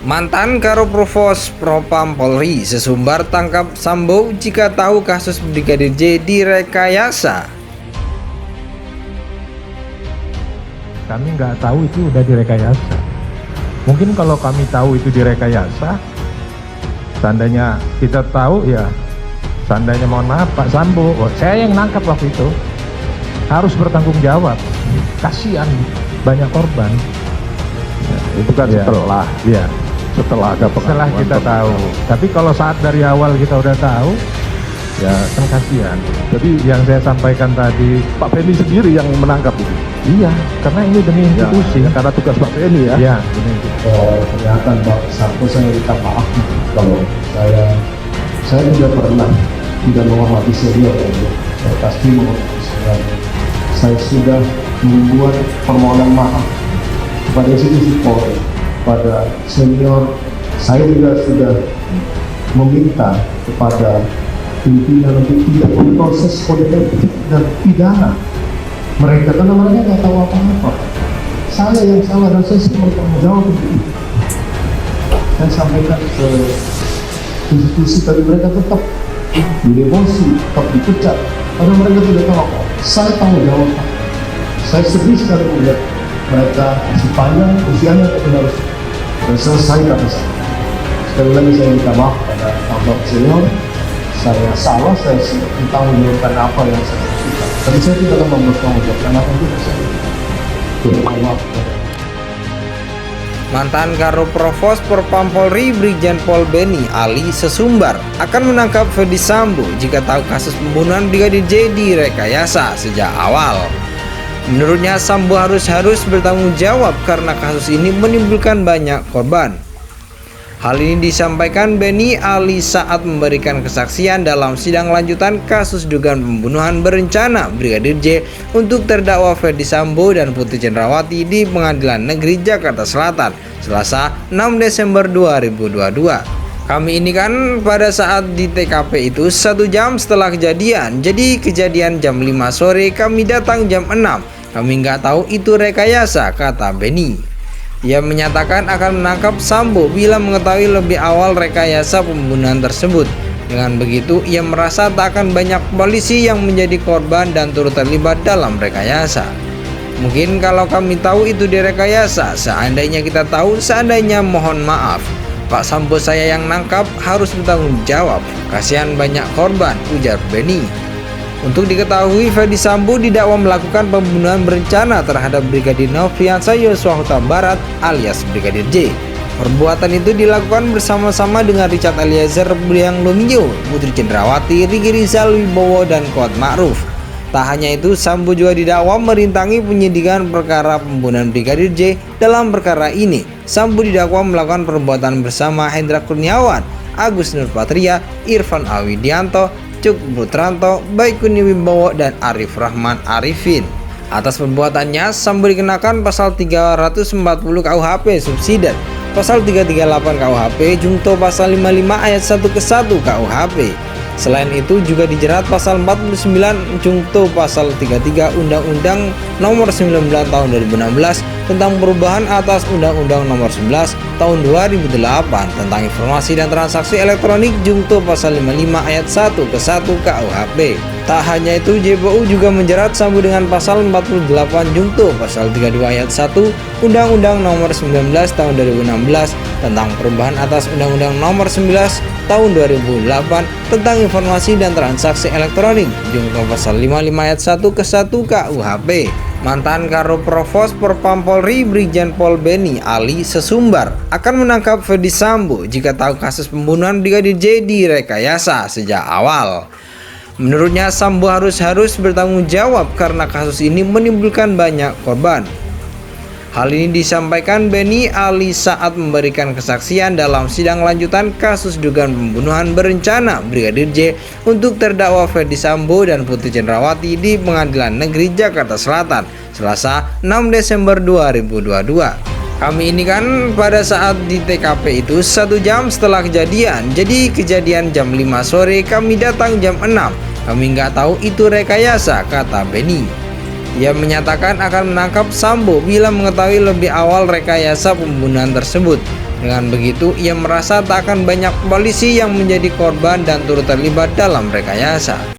Mantan Karoprovos Propam Polri sesumbar tangkap Sambo jika tahu kasus Brigadir J direkayasa. Kami nggak tahu itu udah direkayasa. Mungkin kalau kami tahu itu direkayasa, seandainya kita tahu ya, seandainya mohon maaf Pak Sambo, saya yang nangkap waktu itu, harus bertanggung jawab. Kasihan banyak korban. Ya, itu kan Ya. setelah ada Setelah pengakuan kita tahu. Tapi kalau saat dari awal kita udah tahu, ya kan kasihan. Jadi Yang saya sampaikan tadi, Pak Penny sendiri yang menangkap itu. iya, karena ini demi institusi. Ya, karena tugas Pak Penny ya. Ya, demi institusi. Kelihatan Pak Sambo, saya minta maaf kalau saya juga pernah tidak menghormati senior ya. Saya pasti menghormati senior. Saya sudah membuat permohonan maaf kepada institusi Polri, pada senior. Saya juga sudah meminta kepada pimpinan untuk tidak memproses kode etik dan pidana mereka, karena mereka nggak tahu apa-apa. Saya yang salah dan saya bertanggung jawab untuk itu. Saya sampaikan ke institusi, tapi mereka tetap didemosi, tetap dipecat, karena mereka tidak tahu apa. Saya tanggung jawab. Saya sedih sekali melihat mereka masih panjang usianya tapi harus selesai kata saya. Sekali lagi saya minta maaf pada Bapak senior. Saya salah, saya minta menjawabkan apa yang saya lakukan. Tapi saya tidak akan mempertanggungjawabkan apa yang saya lakukan. Maaf. Mantan Karoprovos Propam Polri Brigjen Pol Benny Ali sesumbar akan menangkap Ferdy Sambo jika tahu kasus pembunuhan Brigadir J direkayasa sejak awal. Menurutnya Sambo harus bertanggung jawab karena kasus ini menimbulkan banyak korban. Hal ini disampaikan Benny Ali saat memberikan kesaksian dalam sidang lanjutan kasus dugaan pembunuhan berencana Brigadir J untuk terdakwa Ferdy Sambo dan Putri Cendrawati di Pengadilan Negeri Jakarta Selatan, Selasa 6 Desember 2022. Kami ini kan pada saat di TKP itu 1 jam setelah kejadian, jadi kejadian jam 5 sore, kami datang jam 6. Kami nggak tahu itu rekayasa, kata Benny. Ia menyatakan akan menangkap Sambo bila mengetahui lebih awal rekayasa pembunuhan tersebut. Dengan begitu, ia merasa tak akan banyak polisi yang menjadi korban dan turut terlibat dalam rekayasa. Mungkin kalau kami tahu itu direkayasa, seandainya kita tahu, seandainya mohon maaf. Pak Sambo saya yang nangkap harus bertanggung jawab. Kasihan banyak korban, ujar Benny. Untuk diketahui, Ferdy Sambo didakwa melakukan pembunuhan berencana terhadap Brigadir Nofriansah Yosua Huta Barat alias Brigadir J. Perbuatan itu dilakukan bersama-sama dengan Richard Eliezer Briang Lumiu, Putri Cendrawati, Riki Rizal Wibowo, dan Kuat Ma'ruf. Tak hanya itu, Sambo juga didakwa merintangi penyidikan perkara pembunuhan Brigadir J. Dalam perkara ini, Sambo didakwa melakukan perbuatan bersama Hendra Kurniawan, Agus Nurpatria, Irfan Awidianto, Cuk Putranto, Baikuni Wibowo, dan Arif Rahman Arifin. Atas perbuatannya, Sambo dikenakan pasal 340 KUHP subsidiar, pasal 338 KUHP Jungto, pasal 55 ayat 1 ke 1 KUHP. Selain itu juga dijerat pasal 49 Jungto, pasal 33 Undang-Undang Nomor 19 Tahun 2016 tentang perubahan atas Undang-Undang Nomor 11 Tahun 2008 tentang informasi dan transaksi elektronik Jungto, pasal 55 ayat 1 ke 1 KUHP. Tak hanya itu, JPU juga menjerat Sambo dengan pasal 48 Jungto, pasal 32 ayat 1 Undang-Undang Nomor 19 Tahun 2016 tentang perubahan atas Undang-Undang Nomor 11 Tahun 2008 tentang informasi dan transaksi elektronik Jungto, pasal 55 ayat 1 ke 1 KUHP. Mantan Karoprovos Propam Polri Brigjen Pol Benny Ali sesumbar akan menangkap Ferdy Sambo jika tahu kasus pembunuhan Brigadir J direkayasa sejak awal. Menurutnya Sambo harus bertanggung jawab karena kasus ini menimbulkan banyak korban. Hal ini disampaikan Benny Ali saat memberikan kesaksian dalam sidang lanjutan kasus dugaan pembunuhan berencana Brigadir J untuk terdakwa Ferdy Sambo dan Putri Cendrawati di Pengadilan Negeri Jakarta Selatan, Selasa 6 Desember 2022. Kami ini kan pada saat di TKP itu 1 jam setelah kejadian, jadi kejadian jam 5 sore, kami datang jam 6. Kami nggak tahu itu rekayasa, kata Benny. Ia menyatakan akan menangkap Sambo bila mengetahui lebih awal rekayasa pembunuhan tersebut. Dengan begitu, ia merasa tak akan banyak polisi yang menjadi korban dan turut terlibat dalam rekayasa.